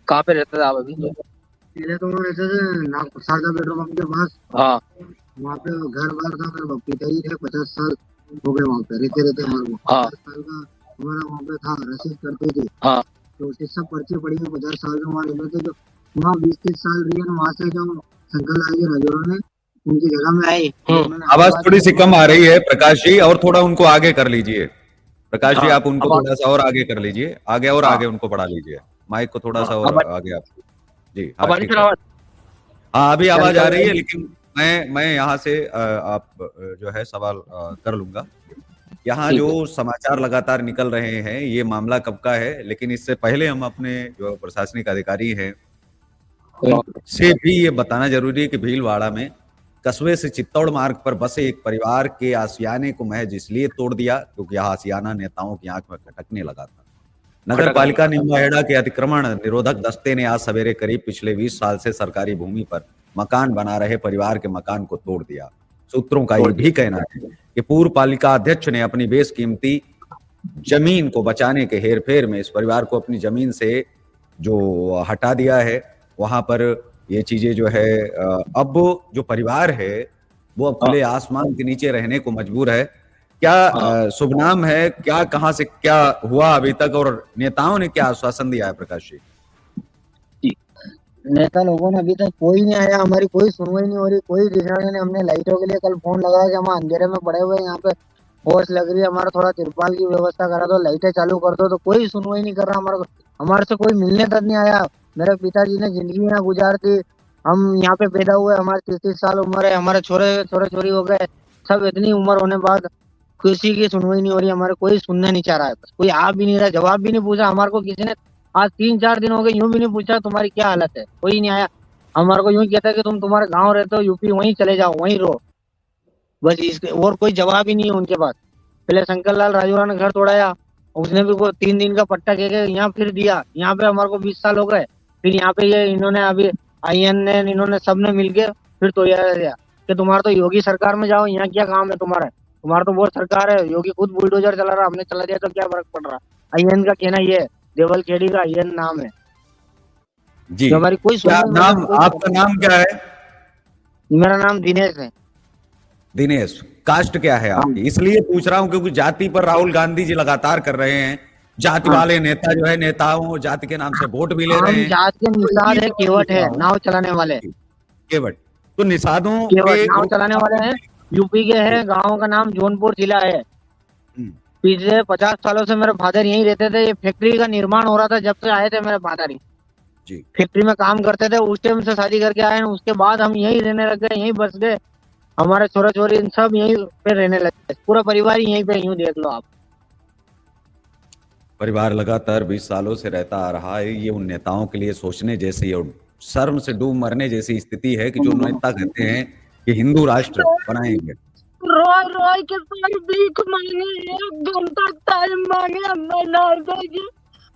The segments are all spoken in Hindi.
कहाँ पे रहते थे आप अभी? पहले तो वो रहते थे नागपुर शारदा पेट्रोल पंप के पास। हाँ वहाँ पे घर बार था, मेरे पिताजी थे, 50 साल हो गए वहाँ पे रहते रहते हमारे को। हाँ 50 साल का हमारा वहाँ पे था, रसीद करते थे। हाँ। तो उसकी सब पर्ची पड़ी है, 50 साल के वहाँ रहते थे। तो वहाँ 20-30 साल रही है, वहां से जो शंकर लाल के राजौरों ने उनकी जगह में आई, उन्होंने आवाज आशीर्वाद थोड़ी सी दिया। कम आ रही है प्रकाश जी, और थोड़ा उनको आगे कर लीजिए। प्रकाश जी हाँ आप उनको अब थोड़ा सा और आगे कर लीजिए, आगे और हाँ आगे उनको बढ़ा लीजिए, माइक को थोड़ा हाँ। सा और आगे आप। जी हाँ अब आ रही ठीक फिर है। आवाज? हाँ अभी क्या आवाज आ निकल रही रही है, है? लेकिन मैं यहाँ से आप जो है सवाल कर लूंगा। यहाँ ठीक जो है। समाचार लगातार निकल रहे हैं, ये मामला कब का है, लेकिन इससे पहले हम अपने जो प्रशासनिक अधिकारी हैं उनसे भी ये बताना जरूरी है कि भीलवाड़ा में कस्बे से चित्तौड़ मार्ग पर बसे एक परिवार के आशियाने को महज इसलिए तोड़ दिया क्योंकि यह आशियाना नेताओं की आंख में खटकने लगा था। नगर खटकने पालिका लगा। निम्बाहेड़ा के अतिक्रमण निरोधक दस्ते ने आज सवेरे करीब पिछले 20 साल से सरकारी भूमि पर मकान बना रहे परिवार के मकान को तोड़ दिया। सूत्रों का तोड़ ये भी दिया। कहना है कि पूर्व पालिका अध्यक्ष ने अपनी बेशकीमती जमीन को बचाने के हेरफेर में इस परिवार को अपनी जमीन से जो हटा दिया है। वहां पर ये चीजें जो है अब जो परिवार है वो अब हाँ खुले आसमान के नीचे रहने को मजबूर है। क्या हाँ। शुभ नाम है, क्या कहां से क्या हुआ अभी तक, और नेताओं ने क्या आश्वासन दिया है प्रकाश जी? जी। नेता लोगों ने अभी तक कोई नहीं आया, हमारी कोई सुनवाई नहीं हो रही, कोई दिखाने नहीं। हमने लाइटों के लिए कल फोन लगाया कि हम अंधेरे में पड़े हुए हैं, यहाँ पे होश लग रही है, हमारा थोड़ा तिरपाल की व्यवस्था करा दो, लाइटें चालू कर दो। तो कोई सुनवाई नहीं कर रहा हमारे को, हमारे से कोई मिलने तक नहीं आया। मेरे पिताजी ने जिंदगी यहाँ गुजार दी, हम यहाँ पे पैदा हुए, हमारे 30-30 साल उम्र है, हमारे छोरे छोरे छोरी हो गए, सब इतनी उम्र होने बाद किसी की सुनवाई नहीं हो रही, हमारे कोई सुनना नहीं चाह रहा है। कोई आ भी नहीं रहा, जवाब भी नहीं पूछा हमारे को किसी ने। आज 3-4 दिन हो गए, यूं भी नहीं पूछा तुम्हारी क्या हालत है, कोई नहीं आया। हमारे को यूं कहता है कि तुम तुम्हारे गांव रहते हो यूपी, वहीं चले जाओ, वहीं रहो, बस। इसके और कोई जवाब ही नहीं है उनके पास। पहले शंकर लाल राजौरा ने घर तोड़ाया, उसने भी वो 3 दिन का पट्टा कह के यहाँ फिर दिया। यहाँ पे हमारे को 20 साल हो गए, फिर यहाँ पे ये इन्होंने अभी आईएन ने, इन्होंने सबने मिलके फिर तोड़ा दिया कि तुम्हारा तो योगी सरकार में जाओ, यहाँ क्या काम है तुम्हारा, तुम्हारा तो वो सरकार है, योगी खुद बुलडोजर चला रहा, हमने चला दिया तो क्या फर्क पड़ रहा। आईएन का कहना ये है, देवल खेड़ी का आईएन नाम है, जी जो हमारी कोई क्या सुनवाई नाम, कोई। आपका नाम क्या है? मेरा नाम दिनेश है। दिनेश, कास्ट क्या है हाँ आपकी? इसलिए पूछ रहा हूं क्योंकि जाति पर राहुल गांधी जी लगातार कर रहे हैं। जाति हाँ। वाले नेता जो है नेताओं जाति के नाम से वोट भी ले रहे हम हैं। जात के तो इसी निषाद है, से मैं केवट पूछ है, रहा हूँ नाव चलाने वाले। केवट। तो निषादों केवट के नाव ग्रुप चलाने वाले हैं, यूपी के हैं, गांव का नाम जौनपुर जिला है। हम्म, पिछले 50 सालों से मेरे फादर यहीं रहते थे, ये फैक्ट्री का निर्माण हो रहा था जब से आए थे मेरे फादर ही जी फैक्ट्री में काम करते थे, उस टाइम से शादी करके आए हैं। उसके बाद हम यहीं रहने लग गए, यहीं बस गए, हमारे छोरा छोरी सब यहीं पे रहने लगे, पूरा परिवार ही यहीं पे, यूं देख लो आप। परिवार लगातार 20 सालों से रहता आ रहा है। ये उन नेताओं के लिए सोचने जैसी और शर्म से डूब मरने जैसी स्थिति है कि जो नेता कहते हैं कि हिंदू राष्ट्र बनाएंगे। रोई रोई के सारी भीख मांगे, 1 घंटा टाइम मांगे, मैं ना देगी।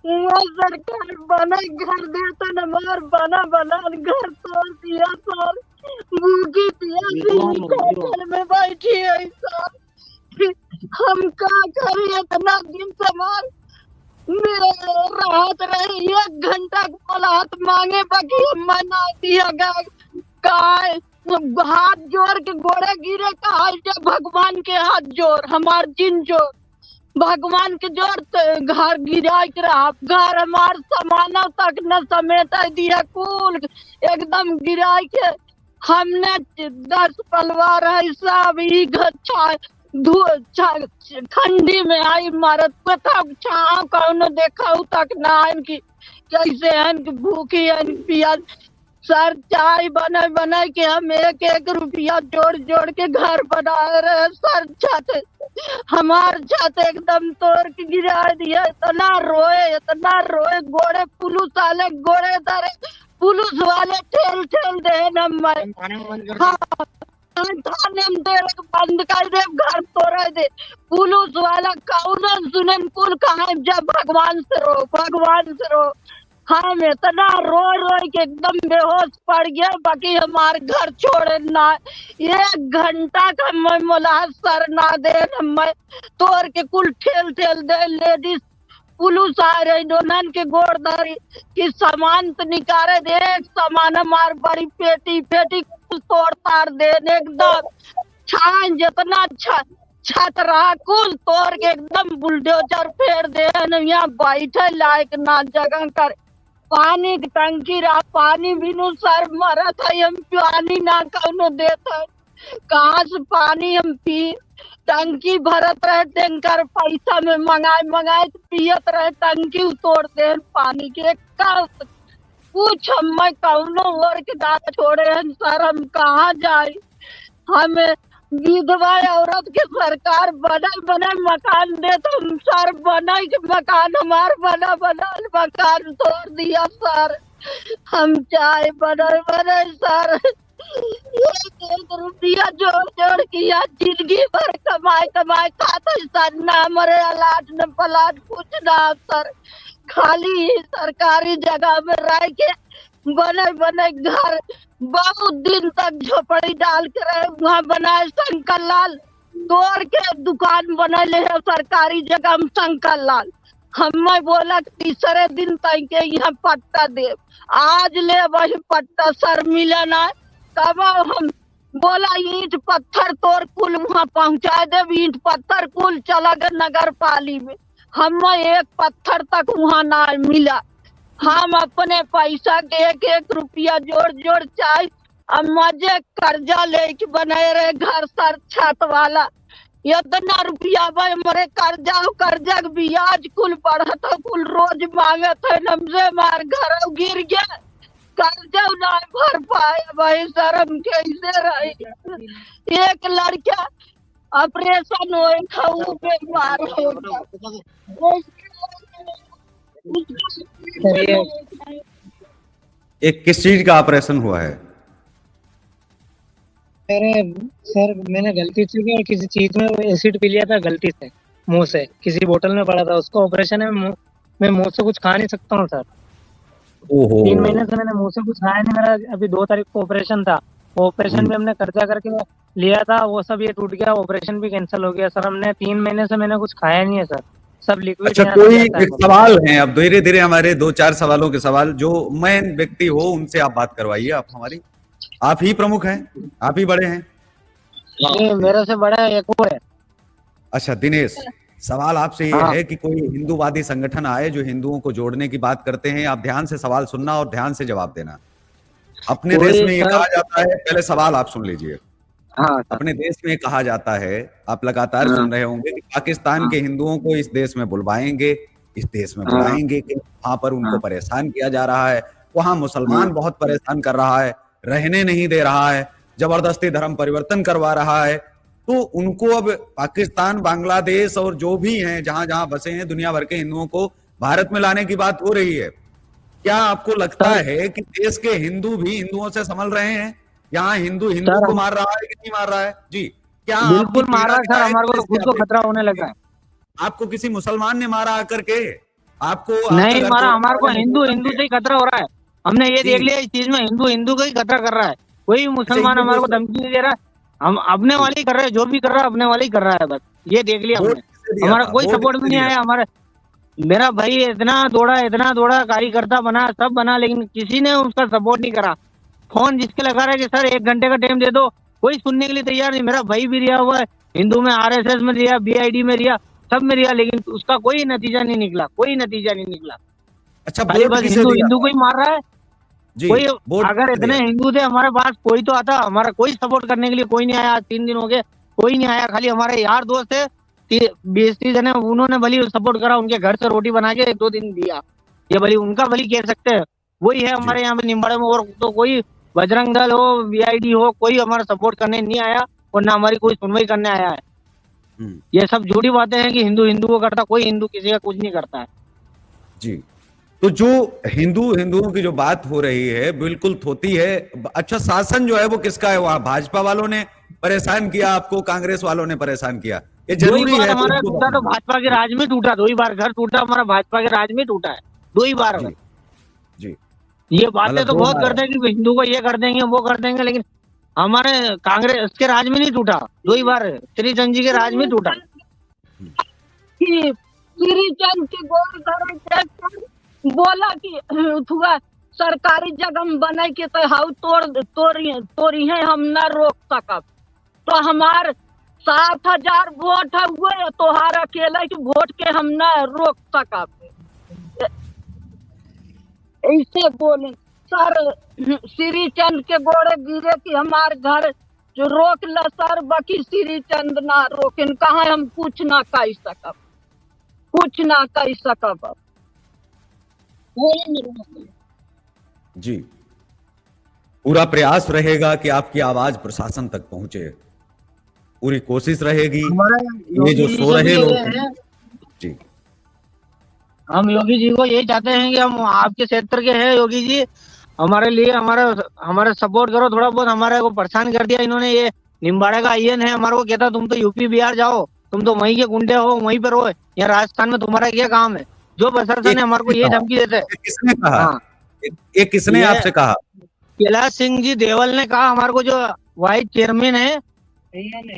वहाँ सरकार बना घर देता न, मार बना बना घर तोड़ दिया सर। भूखी प्यासी में बैठी है सर, हम क्या करें इतना दिन से मार मेरे राहत रही। 1 घंटा हाथ मांगे बाकी मना दिया गया। काय हाथ जोड़ के गोड़े गिरे, कहा भगवान के हाथ जोड़, हमार जिन जोड़, भगवान के जोड़ घर गिरा के रहा। घर हमार सामान तक न समेट दिया, कुल एकदम गिरा के। हमने 10 पलवार है सब ही ठंडी में आई मारत पे तब छाव कौनो देखा तक ना इनकी कैसे इनकी भूखी है पिया। सर चाय बना बना के हम 1-1 रुपया जोड़ जोड़ के घर बना रहे सर। छत हमार छत एकदम तोड़ के गिरा दिया, इतना रोए गोड़े पुलिस वाले गोड़े धरे, पुलिस वाले ठेल ठेल दे न। हाँ थाने में दे बंद कर दे, घर तोड़ दे, पुलिस वाला कौन सुने कुल कहा जब भगवान से रो, भगवान से रो। हम इतना रो रो के एकदम बेहोश पड़ गया, बाकी हमारे घर छोड़े ना 1 घंटा का मोला सर ना दे, मैं तोड़ के कुल ठेल ठेल दे। लेडीज पुलिस आ रही दोनन के गोड़दारी कि सामान तो निकाले दे, सामान हमार बड़ी पेटी पेटी कुछ तोड़ ताड़ दे एकदम छान जितना छत रहा कुल तोड़ के एकदम बुलडोजर फेर दे यहाँ बैठे लायक ना जगह कर। पानी की टंकी रहा, पानी बिनु सर मरत है, हम पानी ना कौनो देता है, कहाँ से पानी हम पी। टंकी भरत रहे टैंकर पैसा में मंगाए मंगाए पियत रहे, टंकी तोड़ दे पानी के कुछ हम कौनो और के दांत छोड़े हैं सर, हम कहाँ जाए। हमें विधवा औरत के सरकार बने बने मकान दे तो हम सर बना के मकान हमार बना बना मकान तोड़ दिया सर, हम चाहे बने बने सर। एक रुपया जोड़ जोड़ किया जिंदगी भर कमाए कमाए खाता सर, ना मरे अलाट न पलाट कुछ ना सर, खाली सरकारी जगह में रह के बने बने घर बहुत दिन तक झोपड़ी डाल के रहे, वहाँ बनाए शंकर लाल तोड़ के दुकान बना ले है सरकारी जगह में शंकर लाल। हमें बोला तीसरे दिन तक के यहाँ पट्टा दे, आज ले वही पट्टा सर मिला ना, तब हम बोला ईंट पत्थर तोड़ कुल वहाँ पहुँचा दे, ईंट पत्थर कुल चला गए नगर पाली में, हमें एक पत्थर तक वहाँ ना मिला। हम अपने पैसा के एक एक रुपया जोड़ जोड़ चाहे अब मजे कर्जा लेके बनाए रहे घर सर छत वाला, इतना रुपया भाई मरे कर्जा कर्जा के ब्याज कुल बढ़ा था, कुल रोज मांगे थे हमसे, मार घर गिर गया, कर्जा ना भर पाए भाई सर, हम कैसे रहे। एक लड़का ऑपरेशन हो बीमार हो गया, एक किस चीज का ऑपरेशन हुआ है? अरे सर मैंने गलती से और किसी चीज में एसिड पी लिया था गलती से, मुंह से किसी बोतल में पड़ा था, उसका ऑपरेशन है। मैं मुंह से कुछ खा नहीं सकता हूँ सर। ओहो 3 महीने से मैंने मुंह से कुछ खाया नहीं। मेरा अभी 2 तारीख को ऑपरेशन था, वो ऑपरेशन भी हमने कर्जा करके लिया था, वो सब ये टूट गया, ऑपरेशन भी कैंसिल हो गया सर। हमने 3 महीने से मैंने कुछ खाया नहीं है सर, सब लिक्विड। अच्छा कोई एक सवाल है, अब धीरे धीरे हमारे 2-4 सवालों के सवाल, जो मेन व्यक्ति हो उनसे आप बात करवाइए। आप हमारी, आप ही प्रमुख हैं, आप ही बड़े हैं। मेरे से बड़ा एक वो है। अच्छा दिनेश, सवाल आपसे ये है कि कोई हिंदूवादी संगठन आए जो हिंदुओं को जोड़ने की बात करते हैं। आप ध्यान से सवाल सुनना और ध्यान से जवाब देना। अपने देश में ये कहा जाता है, पहले सवाल आप सुन लीजिए। अपने देश में कहा जाता है, आप लगातार सुन रहे होंगे, कि पाकिस्तान के हिंदुओं को इस देश में बुलवाएंगे, इस देश में बुलाएंगे, कि वहां पर उनको परेशान किया जा रहा है, वहां मुसलमान बहुत परेशान कर रहा है, रहने नहीं दे रहा है, जबरदस्ती धर्म परिवर्तन करवा रहा है। तो उनको अब पाकिस्तान, बांग्लादेश और जो भी हैं, जहां जहां बसे हैं दुनिया भर के हिंदुओं को भारत में लाने की बात हो रही है। क्या आपको लगता है कि देश के हिंदू भी हिंदुओं से संभल रहे हैं? यहाँ हिंदू हिंदू को मार रहा है कि नहीं मार रहा है? जी क्या बिल्कुल मार रहा है सर, हमारे को खुद को खतरा होने लगा है। आपको किसी मुसलमान ने मारा आकर के? आपको नहीं मारा, हमारे को हिंदू हिंदू से ही खतरा हो रहा है। हमने ये देख लिया इस चीज में, हिंदू हिंदू का ही खतरा कर रहा है। कोई मुसलमान हमारे को धमकी नहीं दे रहा, हम अपने वाले ही कर रहे हैं, जो भी कर रहा है अपने वाले ही कर रहा है, बस ये देख लिया हमने। हमारा कोई सपोर्ट भी नहीं आया। हमारे मेरा भाई इतना दौड़ा कार्यकर्ता बना, सब बना, लेकिन किसी ने उसका सपोर्ट नहीं करा। फोन जिसके लगा रहा है कि सर 1 घंटे का टाइम दे दो, कोई सुनने के लिए तैयार नहीं। मेरा भाई भी रिया हुआ है, हिंदू में RSS में रिया, BID में रिया, सब में रिया, लेकिन उसका कोई नतीजा नहीं निकला, कोई नतीजा नहीं निकला। अच्छा बस हिंदू को ही मार रहा है। कोई अगर इतने दिया। हिंदू थे हमारे पास, कोई तो आता, हमारा कोई सपोर्ट करने के लिए कोई नहीं आया। 3 दिन हो गए कोई नहीं आया, खाली हमारे यार दोस्त है 20-30 जने, उन्होंने भली सपोर्ट करा, उनके घर से रोटी बना के 1-2 दिन दिया, ये भली उनका भली कह सकते हैं। वही है हमारे यहाँ पे निम्बाड़े में, और तो कोई बजरंग दल हो, BID हो, कोई हमारा सपोर्ट करने नहीं आया, और ना हमारी कोई सुनवाई करने आया है। ये सब झूठी बातें हैं कि हिंदू हिंदू को करता, कोई हिंदू किसी का कुछ नहीं करता है जी। तो जो हिंदुओं की जो बात हो रही है बिल्कुल थोती है। अच्छा शासन जो है वो किसका है? वहां भाजपा वालों ने परेशान किया आपको, कांग्रेस वालों ने परेशान किया? ये जरूरी है। हमारा टूटा तो भाजपा के राज में टूटा, 2 ही बार घर टूटा हमारा, भाजपा के राज में टूटा है 2 ही बार। जी ये बातें तो बहुत करते हैं कि हिंदू को ये कर देंगे वो कर देंगे, लेकिन हमारे कांग्रेस के राज में नहीं टूटा, 2 ही बार श्री चंद जी के राज में टूटा। श्री चंद के गोर धरे के बोला कि थुआ सरकारी जगह में बने के तो हाउ तोड़ी है हम न रोक सकब। तो हमार 7,000 वोट हुए तोहार अकेले के वोट के हम न रोक सकब। ऐसे बोले सर श्री चंद के गोड़े गिरे कि हमार घर जो रोक ल सर, बाकी श्री चंद ना रोकिन, कहा हम कुछ ना कह सकब, कुछ ना कह सकब। जी, पूरा प्रयास रहेगा कि आपकी आवाज प्रशासन तक पहुंचे, पूरी कोशिश रहेगी। ये जो सो रहे लोग हैं जी, हम योगी जी को यही चाहते हैं कि हम आपके क्षेत्र के हैं योगी जी, हमारे लिए हमारा सपोर्ट करो थोड़ा बहुत। हमारे को परेशान कर दिया इन्होंने, ये निम्बाड़े का आईएन है, हमारे को कहता तुम तो यूपी बिहार जाओ, तुम तो वहीं के गुंडे हो, वहीं पर रहो, यहाँ राजस्थान में तुम्हारा क्या काम है। जो प्रशासन है हमारे को ये धमकी देते हैं। किसने कहा? ये किसने आपसे कहा? कैलाश सिंह जी देवल ने कहा हमारे को, जो वाइस चेयरमैन है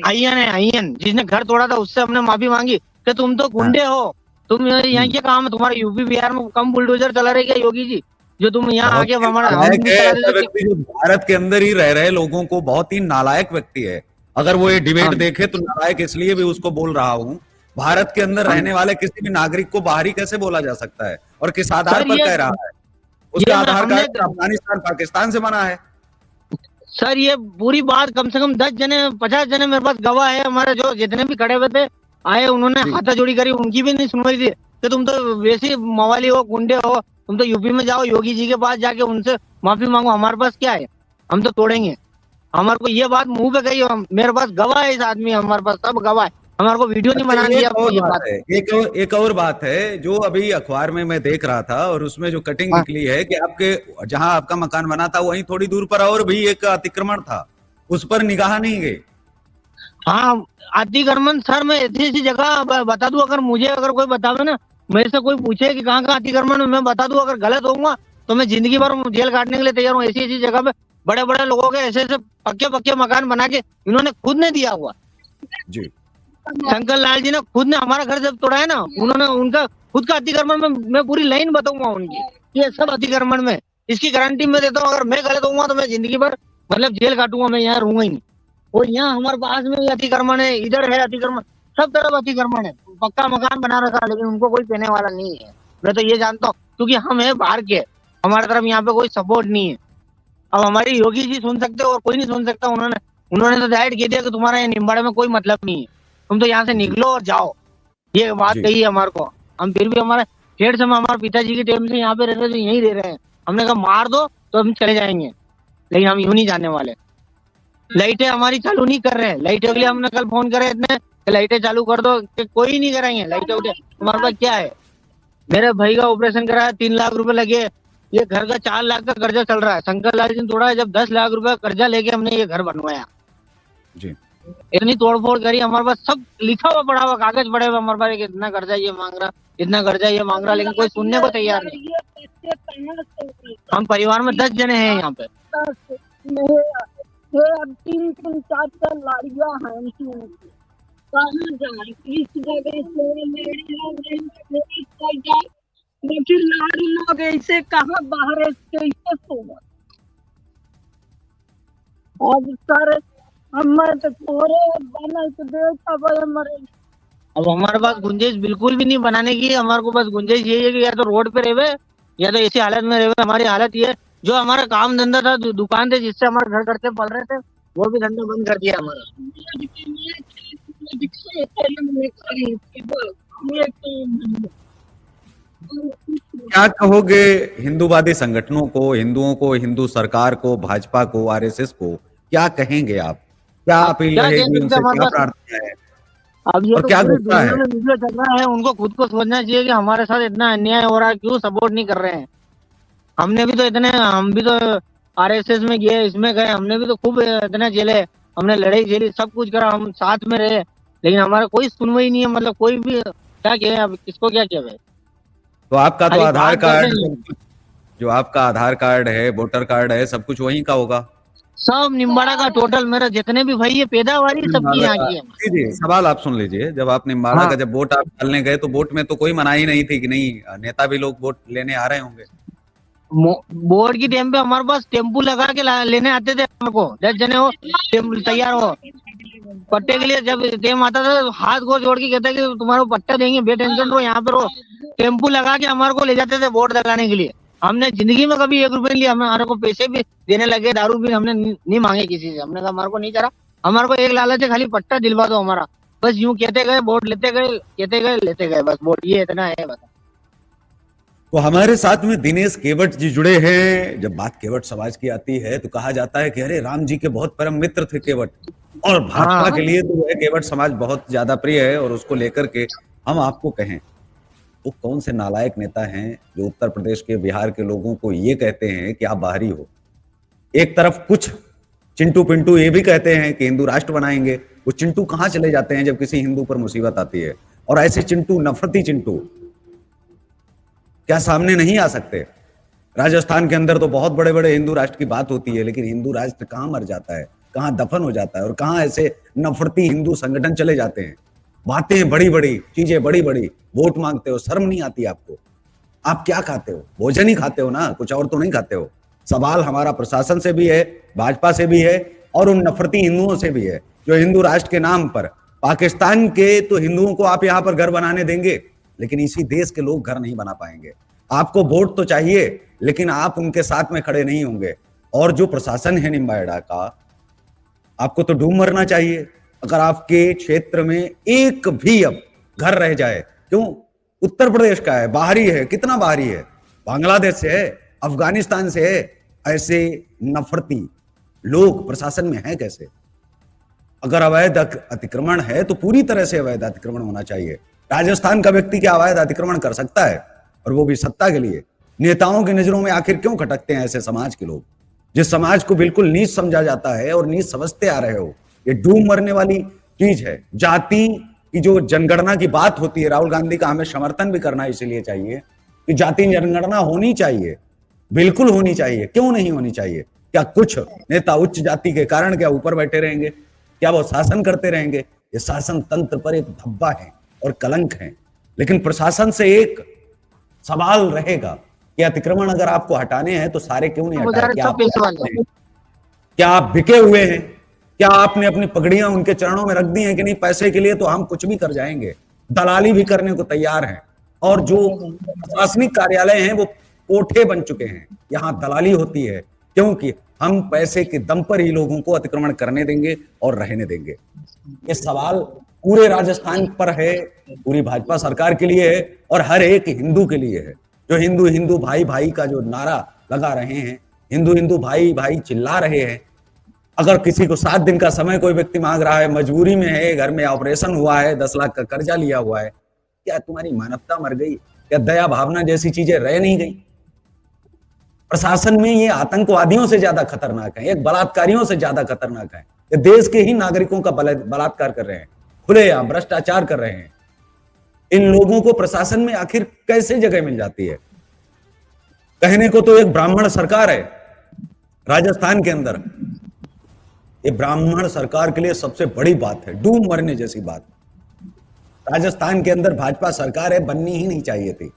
आईएन जिसने घर तोड़ा था, उससे हमने माफी मांगी कि तुम तो गुंडे हो, तुम यहाँ क्या काम है तुम्हारा, यूपी बिहार में कम बुलडोजर चला रहे क्या योगी जी, जो तुम यहाँ आके हमारा व्यक्ति जो भारत के अंदर ही रह रहे लोगों को बहुत ही नालायक व्यक्ति है। अगर वो ये डिबेट देखे तो नालायक इसलिए भी उसको बोल रहा हूँ, भारत के अंदर रहने वाले किसी भी नागरिक को बाहरी कैसे बोला जा सकता है और किस आधार पर कह रहा है? उसका आधार कार्ड अफगानिस्तान पाकिस्तान से बना है। सर ये पूरी बात कम से कम 10 जने 50 जने मेरे पास गवाह है, हमारे जो जितने भी खड़े हुए थे आए, उन्होंने हाथा जोड़ी करी, उनकी भी नहीं सुनवाई थी कि तुम तो वैसे मवाली हो, गुंडे हो, तुम तो यूपी में जाओ योगी जी के पास जाके उनसे माफी मांगो, हमारे पास क्या है, हम तो तोड़ेंगे। हमारे को ये बात मुंह पे कही, मेरे पास गवाह है, इस आदमी हमारे पास सब गवाह है, हमारे को वीडियो नहीं बना दिया। एक और बात है जो अभी अखबार में मैं देख रहा था और उसमें जो कटिंग निकली है कि आपके जहां आपका मकान बना था वहीं थोड़ी दूर पर और भी एक अतिक्रमण था, उस पर निगाह नहीं गई। हाँ अतिक्रमण सर मैं ऐसी जगह बता दूं, अगर मुझे अगर कोई बतावे ना, मेरे से कोई पूछे कि कहाँ कहाँ अतिक्रमण, मैं बता दूं, अगर गलत होऊंगा तो मैं जिंदगी भर जेल काटने के लिए तैयार हूँ। ऐसी जगह पे बड़े बड़े लोगों के ऐसे पक्के मकान बना के इन्होंने खुद ने दिया हुआ जी। शंकर लाल जी ने खुद ने हमारा घर जब तोड़ा है ना, उन्होंने उनका खुद का अतिक्रमण में मैं पूरी लाइन बताऊंगा उनकी, ये सब अतिक्रमण में, इसकी गारंटी मैं देता हूँ। अगर मैं गलत होऊंगा तो मैं जिंदगी भर मतलब जेल काटूंगा, मैं यहाँ रहूंगा ही नहीं। और यहाँ हमारे पास में भी अतिक्रमण है, इधर है अतिक्रमण, सब तरफ अतिक्रमण है, पक्का मकान बना रखा, लेकिन उनको कोई देने वाला नहीं है। मैं तो ये जानता हूँ क्योंकि हम है बाहर के, हमारे तरफ यहाँ पे कोई सपोर्ट नहीं है। अब हमारी योगी जी सुन सकते और कोई नहीं सुन सकता। उन्होंने तो डायरेक्ट कह दिया कि तुम्हारा ये निम्बाड़े में कोई मतलब नहीं है, तुम तो यहाँ से निकलो और जाओ, ये बात कही है हमारे को। हम फिर भी हमारे डेढ़ समय हमारे पिताजी के टाइम से यहाँ पे रहते तो यहीं रह रहे हैं। हमने कहा मार दो तो हम चले जाएंगे, लेकिन हम यूं नहीं जाने वाले। लाइटें हमारी चालू नहीं कर रहे हैं, लाइटें के लिए हमने कल फोन करे इतने, लाइटें चालू कर दो, कोई नहीं कराएंगे लाइटें उठे। तुम्हारे पास क्या है? मेरे भाई का ऑपरेशन कराया 3 लाख रुपए लगे, ये घर का 4 लाख का कर्जा चल रहा है। शंकर लाल जी ने तोड़ा है, जब 10 लाख रुपए कर्जा लेके हमने ये घर बनवाया जी। इतनी तोड़फोड़ करी, हमारे पास सब लिखा हुआ पड़ा हुआ, कागज पड़े हुए हमारे पास, इतना कर्जा ये मांग रहा, इतना कर्जा ये मांग रहा, लेकिन कोई सुनने को तैयार नहीं। हम परिवार में 10 जने हैं यहाँ पे। 3-3 4 लाड़ियां हैं, कहाँ जाए इस जगह से लाड़ी लोग ऐसे कहाँ बाहर कैसे सोना। अब सर हमारे तो पूरे बना के देखा हमारे, अब हमारे पास गुंजाइश बिल्कुल भी नहीं बनाने की। हमारे को बस गुंजाइश यही है कि या तो रोड पे रहे या तो ऐसी हालत में रहे। हमारी हालत ये है, जो हमारा काम धंधा था, दुकान थे जिससे हमारे घर खर्चे पल रहे थे, वो भी धंधा बंद कर दिया हमारा। क्या कहोगे हिंदूवादी संगठनों को, हिंदुओं को, हिंदू सरकार को, भाजपा को, आरएसएस को, क्या कहेंगे आप? क्या अपील रहेगी उनसे, क्या प्रार्थना है? अब ये और तो क्या पूरी गुस्सा है? दुनिया में वीडियो चल रहा है, उनको खुद को सोचना चाहिए कि हमारे साथ इतना अन्याय हो रहा है, क्यों सपोर्ट नहीं कर रहे हैं। हमने भी तो हम भी तो आरएसएस में गए, इसमें गए, हमने भी तो खूब इतना झेले, हमने लड़ाई झेली, सब कुछ करा, हम साथ में रहे, लेकिन हमारा कोई सुनवाई नहीं है। मतलब कोई भी क्या कहे, अब किसको क्या कहे। तो आपका तो आधार कार्ड, जो आपका आधार कार्ड है, वोटर कार्ड है, सब कुछ वहीं का होगा। सब निम्बाड़ा का टोटल मेरा जितने भी भाई है पैदावारी सबकी यहाँ की है। जी जी, सवाल आप सुन लीजिए। जब आप निम्बाड़ा हाँ। का जब वोट आप डालने गए तो वोट में तो कोई मनाही नहीं थी कि नहीं नेता भी लोग वोट लेने आ रहे होंगे। बोर्ड की टाइम पे हमारे पास टेम्पू लगा के लेने आते थे हमारे को, 10 जने हो तैयार हो पट्टे के लिए। जब टाइम आता था तो हाथ को जोड़ के कहता कि तुम्हारे को पट्टा देंगे, बेटेंशन रहो, यहाँ पे रहो। टेम्पू लगा के हमारे को ले जाते थे वोट लगाने के लिए। हमने जिंदगी में कभी 1 रुपए नहीं लिया, हमारे को पैसे भी देने लगे, दारू भी हमने नहीं मांगे किसी से। हमने कहा हमारे को नहीं चला, हमारे को एक लालच है खाली पट्टा दिलवा दो हमारा, बस यूं कहते गए वोट लेते गए, कहते गए लेते गए, बस वोट ये इतना है बस। तो हमारे साथ में दिनेश केवट जी जुड़े हैं। जब बात केवट समाज की आती है तो कहा जाता है कि अरे राम जी के बहुत परम मित्र थे केवट, और भाजपा के लिए तो वह केवट समाज बहुत ज्यादा प्रिय है। और उसको लेकर के हम आपको कहें वो कौन से नालायक नेता हैं जो उत्तर प्रदेश के बिहार के लोगों को ये कहते हैं कि आप बाहरी हो। एक तरफ कुछ चिंटू पिंटू ये भी कहते हैं कि हिंदू राष्ट्र बनाएंगे। वो चिंटू कहाँ चले जाते हैं जब किसी हिंदू पर मुसीबत आती है। और ऐसे चिंटू, नफरती चिंटू क्या सामने नहीं आ सकते। राजस्थान के अंदर तो बहुत बड़े बड़े हिंदू राष्ट्र की बात होती है, लेकिन हिंदू राष्ट्र कहाँ मर जाता है, कहाँ दफन हो जाता है, और कहाँ ऐसे नफरती हिंदू संगठन चले जाते हैं। बातें बड़ी बड़ी, चीजें बड़ी बड़ी, वोट मांगते हो, शर्म नहीं आती आपको। आप क्या खाते हो? भोजन ही खाते हो ना, कुछ और तो नहीं खाते हो। सवाल हमारा प्रशासन से भी है, भाजपा से भी है, और उन नफरती हिंदुओं से भी है जो हिंदू राष्ट्र के नाम पर पाकिस्तान के तो हिंदुओं को आप यहाँ पर घर बनाने देंगे, लेकिन इसी देश के लोग घर नहीं बना पाएंगे। आपको वोट तो चाहिए, लेकिन आप उनके साथ में खड़े नहीं होंगे। और जो प्रशासन है निम्बाड़ा का, आपको तो डूब मरना चाहिए अगर आपके क्षेत्र में एक भी अब घर रह जाए। क्यों? उत्तर प्रदेश का है, बाहरी है। कितना बाहरी है? बांग्लादेश से है, अफगानिस्तान से है। ऐसे नफरती लोग प्रशासन में हैं कैसे? अगर अवैध अतिक्रमण है तो पूरी तरह से अवैध अतिक्रमण होना चाहिए। राजस्थान का व्यक्ति क्या अवैध अतिक्रमण कर सकता है? और वो भी सत्ता के लिए। नेताओं की नजरों में आखिर क्यों खटकते हैं ऐसे समाज के लोग, जिस समाज को बिल्कुल नीच समझा जाता है और नीच समझते आ रहे हो। ये डूब मरने वाली चीज है। जाति की जो जनगणना की बात होती है, राहुल गांधी का हमें समर्थन भी करना इसलिए चाहिए कि जाति जनगणना होनी चाहिए, बिल्कुल होनी चाहिए। क्यों नहीं होनी चाहिए? क्या कुछ नेता उच्च जाति के कारण क्या ऊपर बैठे रहेंगे? क्या वो शासन करते रहेंगे? ये शासन तंत्र पर एक धब्बा है और कलंक है। लेकिन प्रशासन से एक सवाल रहेगा कि अतिक्रमण अगर आपको हटाने हैं तो सारे क्यों नहीं हटाए? क्या आप बिके हुए हैं? क्या आपने अपनी पगड़ियां उनके चरणों में रख दी हैं कि नहीं, पैसे के लिए तो हम कुछ भी कर जाएंगे, दलाली भी करने को तैयार हैं। और जो प्रशासनिक कार्यालय हैं वो कोठे बन चुके हैं, यहाँ दलाली होती है, क्योंकि हम पैसे के दम पर ही लोगों को अतिक्रमण करने देंगे और रहने देंगे। ये सवाल पूरे राजस्थान पर है, पूरी भाजपा सरकार के लिए है और हर एक हिंदू के लिए है, जो हिंदू हिंदू भाई भाई का जो नारा लगा रहे हैं, हिंदू हिंदू भाई भाई चिल्ला रहे हैं। अगर किसी को 7 दिन का समय कोई व्यक्ति मांग रहा है, मजबूरी में है, घर में ऑपरेशन हुआ है, 10 लाख का कर्जा लिया हुआ है, क्या तुम्हारी मानवता मर गई? क्या दया भावना जैसी चीजें रह नहीं गई? प्रशासन में ये आतंकवादियों से ज्यादा खतरनाक है, एक बलात्कारियों से ज्यादा खतरनाक है। ये देश के ही नागरिकों का बलात्कार कर रहे हैं, खुलेआम भ्रष्टाचार कर रहे हैं। इन लोगों को प्रशासन में आखिर कैसे जगह मिल जाती है? कहने को तो एक ब्राह्मण सरकार है राजस्थान के अंदर। ये ब्राह्मण सरकार के लिए सबसे बड़ी बात है, डूब मरने जैसी बात। राजस्थान के अंदर भाजपा सरकार है, बननी ही नहीं चाहिए थी।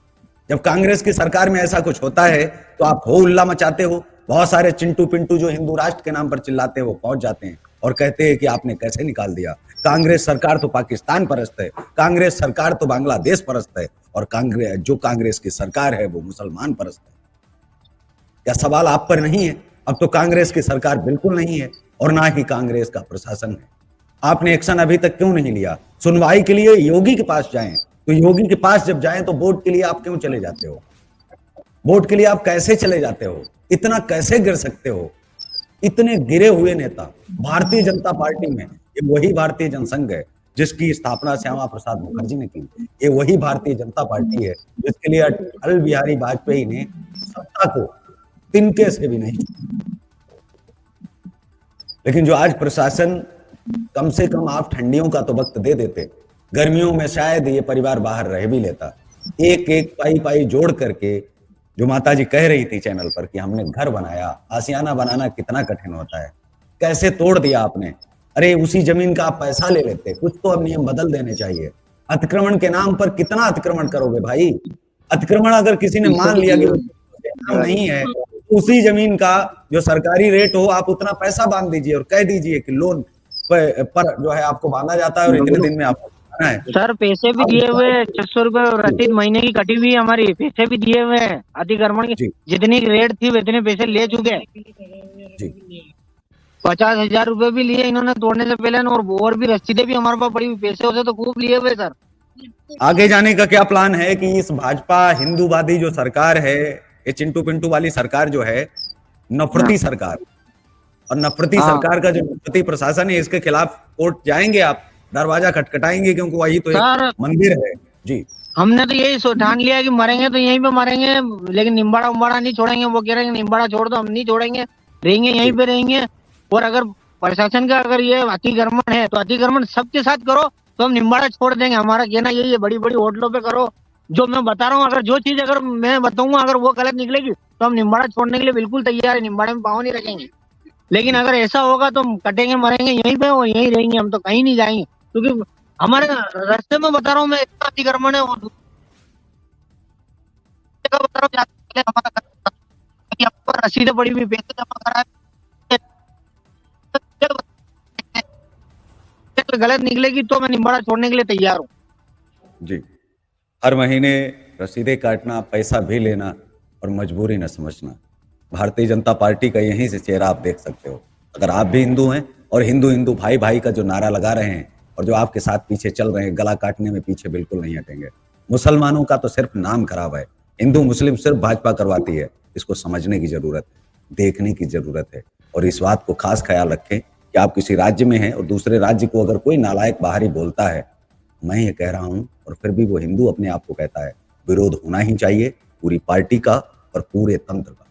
जब कांग्रेस की सरकार में ऐसा कुछ होता है तो आप हो उल्ला मचाते हो। बहुत सारे चिंटू पिंटू जो हिंदू राष्ट्र के नाम पर चिल्लाते हैं वो पहुंच जाते हैं और कहते हैं कि आपने कैसे निकाल दिया। कांग्रेस सरकार तो पाकिस्तान परस्त है, कांग्रेस सरकार तो बांग्लादेश परस्त है, और कांग्रेस की सरकार है वो मुसलमान परस्त है। क्या सवाल आप पर नहीं है? अब तो कांग्रेस की सरकार बिल्कुल नहीं है और ना ही कांग्रेस का प्रशासन है। आपने एक्शन अभी तक क्यों नहीं लिया? सुनवाई के लिए योगी के पास जाएं, तो योगी के पास जब जाएं तो वोट के लिए आप क्यों चले जाते हो? वोट के लिए आप कैसे चले जाते हो? इतना कैसे गिर सकते हो? इतने गिरे हुए नेता भारतीय जनता पार्टी में। ये वही भारतीय जनसंघ है जिसकी स्थापना श्यामा प्रसाद मुखर्जी ने की। ये वही भारतीय जनता पार्टी है जिसके लिए अटल बिहारी वाजपेयी ने सत्ता को तिनके से भी नहीं छुआ। लेकिन जो आज प्रशासन, कम से कम आप ठंडियों का तो वक्त दे देते, गर्मियों में शायद ये परिवार बाहर रह भी लेता। एक एक पाई पाई जोड़ करके, जो माताजी कह रही थी चैनल पर कि हमने घर बनाया, आशियाना बनाना कितना कठिन होता है, कैसे तोड़ दिया आपने। अरे उसी जमीन का आप पैसा ले लेते, कुछ तो अब नियम बदल देने चाहिए। अतिक्रमण के नाम पर कितना अतिक्रमण करोगे भाई। अतिक्रमण अगर किसी ने मान लिया कि नाम नहीं है, तो उसी जमीन का जो सरकारी रेट हो आप उतना पैसा बांध दीजिए और कह दीजिए कि लोन पर जो है आपको बांधा जाता है और इतने दिन में आपको है। सर पैसे भी दिए हुए 600 रुपए रसीद महीने की कटी हुई है हमारी, पैसे भी दिए हुए हैं अतिक्रमण की, जी जितनी रेट थी उतने पैसे ले चुके हैं। जी 50,000 रुपए भी लिए इन्होंने तोड़ने से पहले, और भी रसीदें भी हमारे पास पड़ी हुई, पैसे उसे तो खूब लिए हुए सर। आगे जाने का क्या प्लान है कि इस भाजपा हिंदूवादी जो सरकार है, ये चिंटू पिंटू वाली सरकार जो है, नफरती सरकार, और नफरती सरकार का जो नफरती प्रशासन है, इसके खिलाफ कोर्ट जाएंगे आप, दरवाजा खटखटाएंगे, क्योंकि वही तो एक मंदिर है। जी हमने तो यही ठान लिया कि मरेंगे तो यहीं पे मरेंगे, लेकिन निम्बाड़ा उम्बाड़ा नहीं छोड़ेंगे। वो कह रहे हैं निम्बाड़ा छोड़ दो, हम नहीं छोड़ेंगे, रहेंगे यहीं पे रहेंगे। और अगर प्रशासन का अगर ये अतिक्रमण है तो अतिक्रमण सबके साथ करो, तो हम निम्बाड़ा छोड़ देंगे। हमारा कहना यही है, बड़ी बड़ी होटलों पे करो। जो मैं बता रहा हूँ, अगर जो चीज अगर मैं बताऊंगा अगर वो गलत निकलेगी तो हम निम्बाड़ा छोड़ने के लिए बिल्कुल तैयार है, निम्बाड़े में पाँव नहीं रखेंगे। लेकिन अगर ऐसा होगा तो हम कटेंगे मरेंगे यहीं पे और यहीं रहेंगे, हम तो कहीं नहीं जाएंगे। क्योंकि हमारे रास्ते में बता रहा हूँ मैं, इतना अतिक्रमण है। वो बता रहा हूँ, हमारा रसीदें पड़ी हुई, पैसे जमा करा, गलत निकलेगी तो मैं निम्बाड़ा छोड़ने के लिए तैयार हूँ। जी हर महीने रसीदें काटना, पैसा भी लेना और मजबूरी न समझना, भारतीय जनता पार्टी का यहीं से चेहरा आप देख सकते हो। अगर आप भी हिंदू हैं और हिंदू हिंदू भाई भाई का जो नारा लगा रहे हैं और जो आपके साथ पीछे चल रहे हैं, गला काटने में पीछे बिल्कुल नहीं हटेंगे। मुसलमानों का तो सिर्फ नाम खराब है, हिंदू मुस्लिम सिर्फ भाजपा करवाती है। इसको समझने की जरूरत है, देखने की जरूरत है, और इस बात को खास ख्याल रखें कि आप किसी राज्य में हैं और दूसरे राज्य को अगर कोई नालायक बाहरी बोलता है, मैं ये कह रहा हूं और फिर भी वो हिंदू अपने आप को कहता है, विरोध होना ही चाहिए पूरी पार्टी का और पूरे तंत्र का।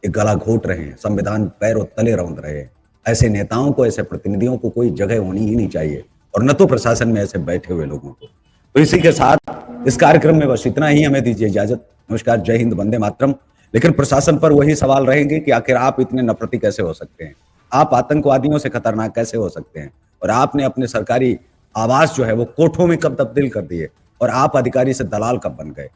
ये गला घोट रहे हैं, संविधान पैरों तले रौंद रहे हैं। ऐसे नेताओं को, ऐसे प्रतिनिधियों को कोई जगह होनी ही नहीं चाहिए, और न तो प्रशासन में ऐसे बैठे हुए लोगों को। तो इसी के साथ इस कार्यक्रम में बस इतना ही, हमें दीजिए इजाजत। नमस्कार, जय हिंद, वंदे मातरम। लेकिन प्रशासन पर वही सवाल रहेंगे कि आखिर आप इतने नफरती कैसे हो सकते हैं, आप आतंकवादियों से खतरनाक कैसे हो सकते हैं, और आपने अपने सरकारी आवास जो है वो कोठों में कब तब्दील कर दिए, और आप अधिकारी से दलाल कब बन गए।